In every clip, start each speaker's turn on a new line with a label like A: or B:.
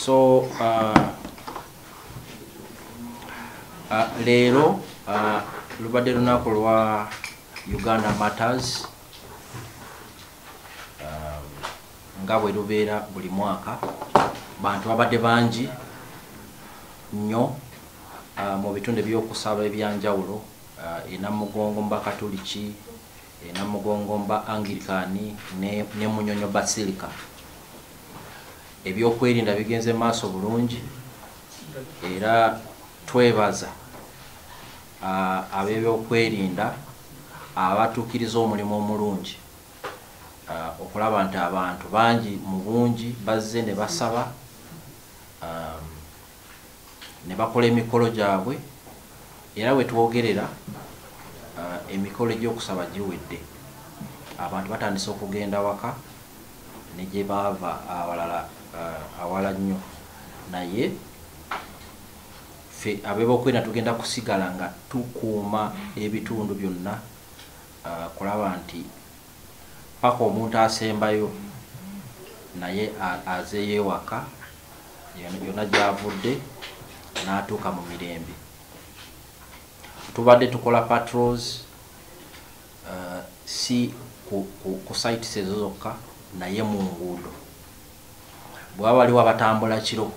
A: So leero lubadde lunaku lwa Uganda Matters nga bwe lubeera buli mwaka. Bantu babadde bangi nnyo mu bitundu by'okusaba ebyanjawulo, Namugongo mba Katoliki, Namugongo mba Anglikani ne Munyonyo Basilica. Ebyokwerinda bigenze maaso bulungi era twebaza ab'ebyokwerinda abatuukiriza omulimu omulungi okulaba nti abantu bangi mu bungi bazze ne basaba ne bakola emikolo gyabwe, era we twogerera emikolo egy'okusaba giwedde. Abantu batandise okugenda waka ne gye baava awalala awala nnyo, naye ffe ab'ebyokwerinda tugenda kusigala nga tukuuma ebitundu byonna kulaba nti paka omuntu asembayo naye azeeyo ewaka yonna gy'avudde n'atuuka mu mirembe. Tubadde tukola patrols si ku sites ezo zokka naye mu nguudo. Bw'aba waliwo abatambula kiro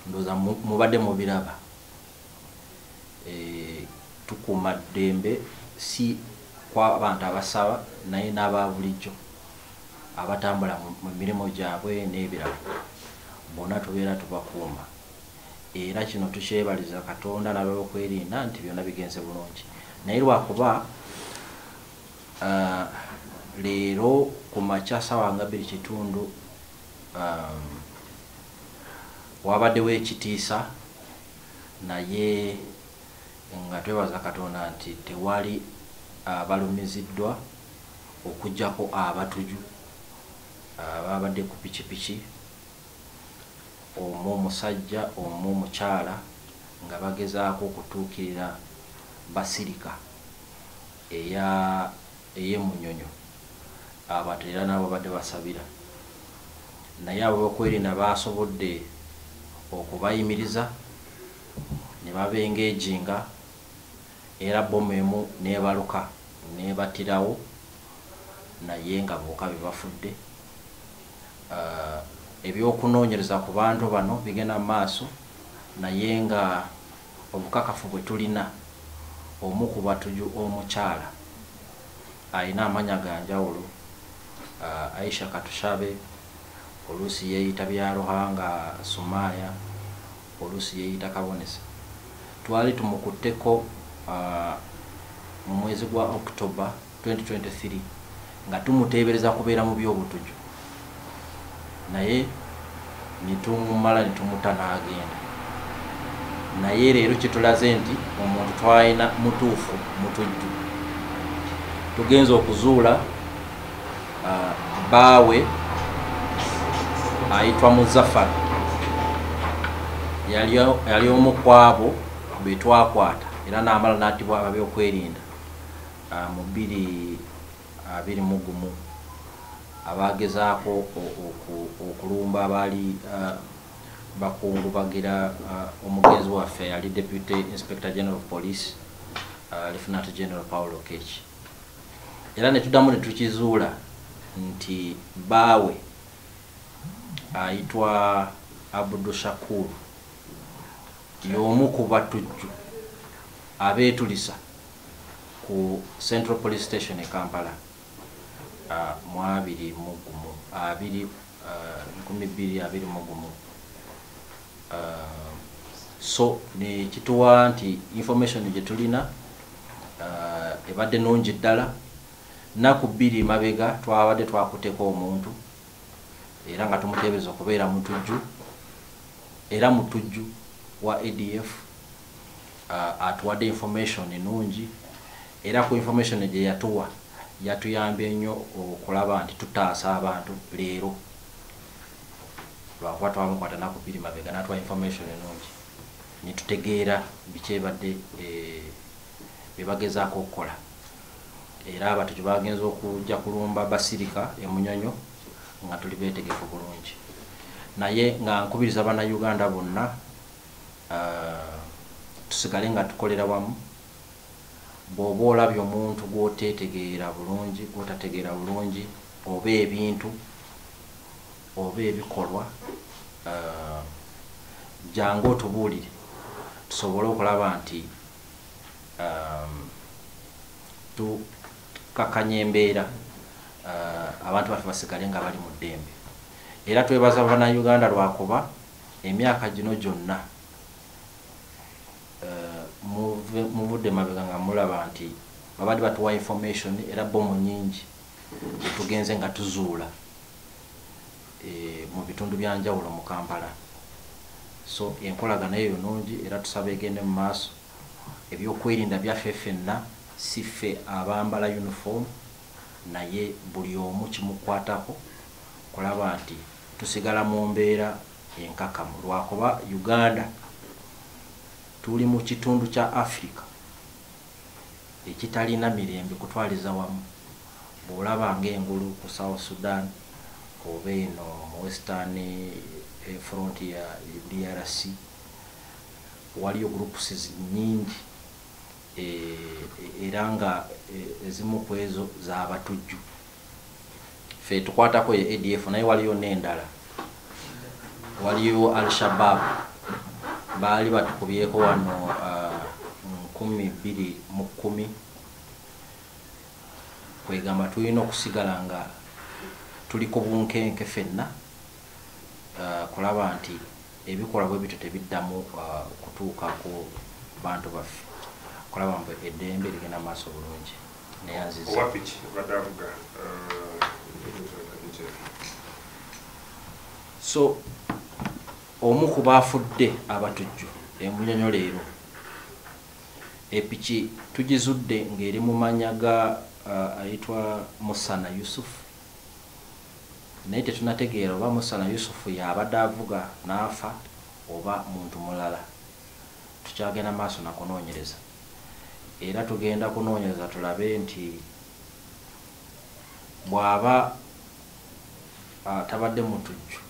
A: ndowooza mubadde mubiraba. Tukuuma ddembe si kw'abantu abasaba naye n'aba bulijjo abatambula mu mirimu gyabwe n'ebirala, bonna tubeera tubakuuma. Era kino tukyebaliza Katonda n'ab'okwerinda nti byonna bigenze bulungi. Naye lwakuba leero ku makya ssaawa nga 2:00 wabaddewo ekitiisa, naye nga twebaza Katonda nti tewali balumiziddwa okuggyako abatuju babadde ku pikipiki, omu omusajja omu omukyala nga bagezaako okutuukirira Basilica ey'Emunyonyo. Abantu era nabo badde basabira, naye ab'okwerinda basobodde okubayimiriza ne babengeejinga, era bomu emu nebaluka nebatirawo, naye nga bokka bebafudde. Ebyokunoonyereza ku bantu bano bigenda mu maaso, naye nga obukakafu bwe tulina, omu ku batuju omukyala alina amanya ga njawulo, Aisha Katushabe, oluusi yeeyita Byaruhanga Sumaya, oluusi yeeyita Kabonesa. Twali tumukutteko mu mwezi gwa October 2023 nga tumuteebereza kubeera mu by'obutuju, naye nitumumala nitumuta n'agenda. Naye leero kitulaze nti omuntu twalina mutuufu mutujju. Tugenza okuzuula baawe ayitwa Muzaffar, yali omu ku abo be twakwata era n'amala n'attibwa ab'ebyokwerinda mu 2021 abagezaako okulumba abaali bakungubagira omugenzi waffe yali Deputy Inspector General of Police Lieutenant General Paulo Kechi. Era ne tuddamu ne tukizuula nti baawe ayitwa Abdul Shakur y'omu ku batujju abeetulisa ku Central Police Station e Kampala mu 2021. So ne kituwa nti information gye tulina ebadde nungi ddala. Naku 2 mabega twabadde twakuteko omuntu era nga tumuteebeza okubeera mutujju, era mutujju wa ADF atuwadde information nungi, era ku information gye yatuwa yatuyambye nnyo okulaba nti tutaasa abantu leero. Lwakuba twamukwata naku 2 mabega n'atuwa information nungi ne tutegeera bikyebadde bye bagezaako okukola. Era abatuju bagenza okujja kulumba Basilica e Munyonyo nga tuli beetegefu bulungi. naye nga nkubiriza bannayuganda bonna tusigale nga tukolera wamu. Bw'oba olabye omuntu gw'otetegeera bulungi, gw'otategeera bulungi, oba ebintu oba ebikolwa, jangu otubuulire tusobole okulaba nti tukakanya embeera abantu baffe basigale nga bali mu ddembe. Era twebaza bannayuganda lwakuba emyaka gino gyonna muvudde mabega nga mulaba nti babadde batuwa information era bomu nyingi tugenze nga tuzuula mu bitundu byanjawulo mu Kampala. So enkolagana eyo nungi era tusaba egende mu maaso. Ebyokwerinda byaffe ffenna si ffe abambala uniform, naye buli omu kimukwatako kulaba nti tusigala mu mbeera enkakamu. Lwakuba Uganda tuli mu kitundu kya Africa ekitalina mirembe kutwaliza wamu. Bw'olaba ng'engulu ku South Sudan oba eno mu Western Frontier DRC waliyo groups nyingi era nga ezimu ku ezo z'abatujju. Ffe tukwatako ye ADF naye waliyo n'endala. Waliyo Al-Shabaab baali batukubyeko wano 2010 kwegamba tulina okusigala nga tuli ku bunkenke ffenna kulaba nti ebikolwa bwe bityo tebiddamu kutuuka ku bantu baffe, kulaba mbu eddembe ligenda maaso bulungi. Neyanziza so omu ku baafudde abatujju emunyonyo leero epiki tugizudde ng'eri mu mannya ga ayitwa Musana Yusuf, naye tetunategeera oba Musana Yusuf yabadde avuga n'afa oba muntu mulala. Tukyagenda maaso na kunoonyereza era tugenda kunoonyereza tulabe nti bw'aba tabadde mutujju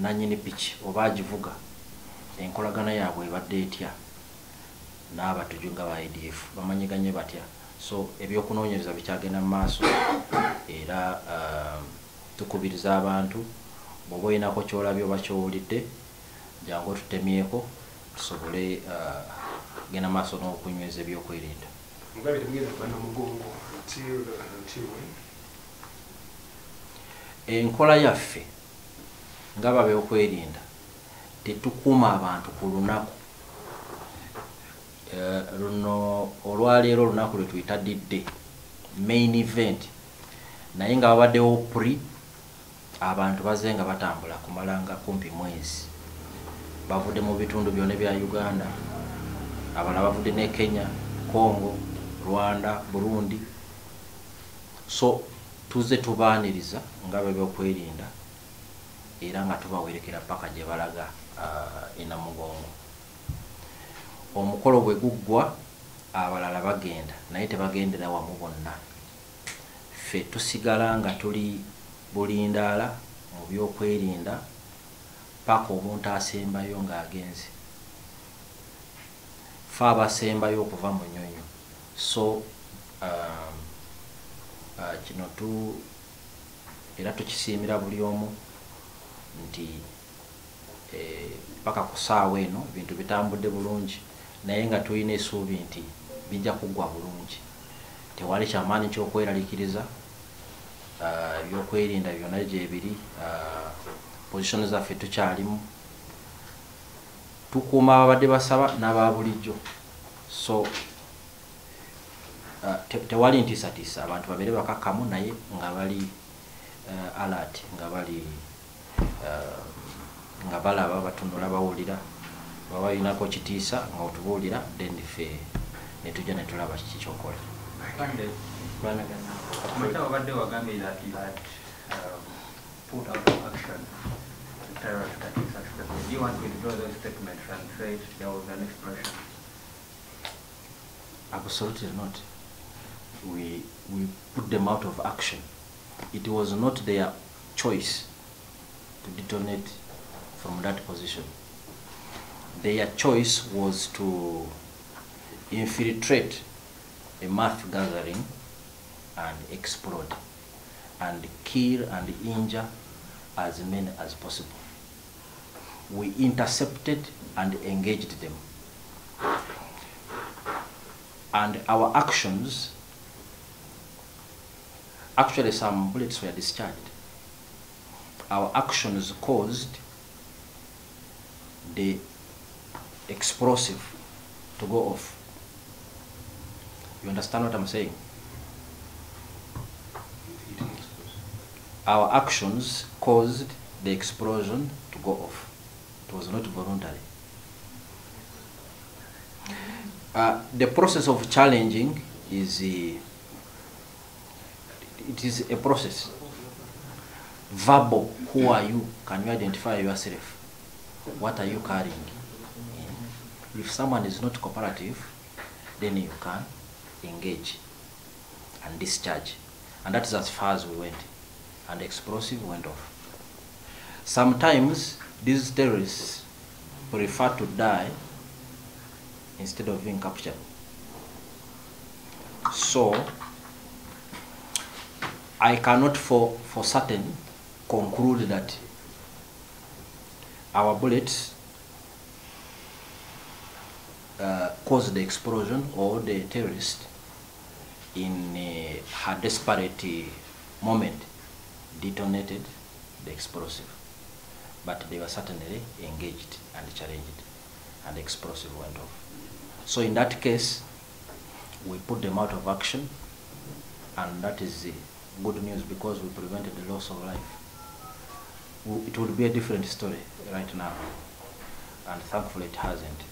A: nanyini piki oba agivuga enkolagana yaabwe ebadde etya n'abatujju nga ba ADF bamanyiganye batya. So ebyokunoonyereza bikyagenda mu maaso era tukubiriza abantu bw'oba olinako kyolabye oba kyowulidde jangu tutemyeko tusobole genda maaso n'okunyweza ebyokwerinda. Enkola yaffe nga babyokwerinda tetukuuma abantu ku lunaku luno olwaleero olunaku lwe tuyita didde main event, naye nga babaddewo pre abantu bazze nga batambula kumalanga kumpi mwezi. Bavudde mu bitundu byonna bya Uganda, abalala bavudde ne Kenya, Congo, Rwanda, Burundi. So tuze tubaaniriza nga babyokwerinda era nga tubawerekera paka gye balaga Namugongo. Omukolo bwe guggwa abalala bagenda naye tebagendera wamu bonna. Ffe tusigala nga tuli bulindaala mu byokwerinda paka omuntu asembayo ng'agenze. Ffe abasembayo okuva mu nnyonyo. So kino era tukisiimira buli omu nti paka ku ssaawa eno bintu bitambudde bulungi, naye nga tulina essuubi nti bijja kuggwa bulungi. Tewali kyamaanyi ky'okweraliikiriza, ebyokwerinda byonna gye biri, pozisioni zaffe tukyalimu, tukuuma ababadde basaba n'aba bulijjo. So tewali ntiisatiisa, abantu babeere bakakkamu naye nga bali alert, nga bali nga balaba batunula bawulira baba balinako kitiisa nga otubuulira then ffe ne tujja ne tulaba kiki kyokola.
B: Obadde wagambye that you had put out of action terrorist attacks. Do you want to withdraw those statements and say there was an expression?
A: Absolutely not. We put them out of action. It was not their choice to detonate from that position. Their choice was to infiltrate a mass gathering and explode and kill and injure as many as possible. We intercepted and engaged them. And our actions, actually some bullets were discharged. Our actions caused the explosive to go off. You understand what I'm saying? Our actions caused the explosion to go off. It was not voluntary. The process of challenging is it is a process. Verbal, who are you? Can you identify yourself? What are you carrying? If someone is not cooperative, then you can engage and discharge. And that is as far as we went. And the explosive went off. Sometimes these terrorists prefer to die instead of being captured. So I cannot for certain conclude that our bullets caused the explosion or the terrorist in her desperate moment detonated the explosive. But they were certainly engaged and challenged, and the explosive went off. So in that case, we put them out of action, and that is good news because we prevented the loss of life. It would be a different story right now, and thankfully it hasn't.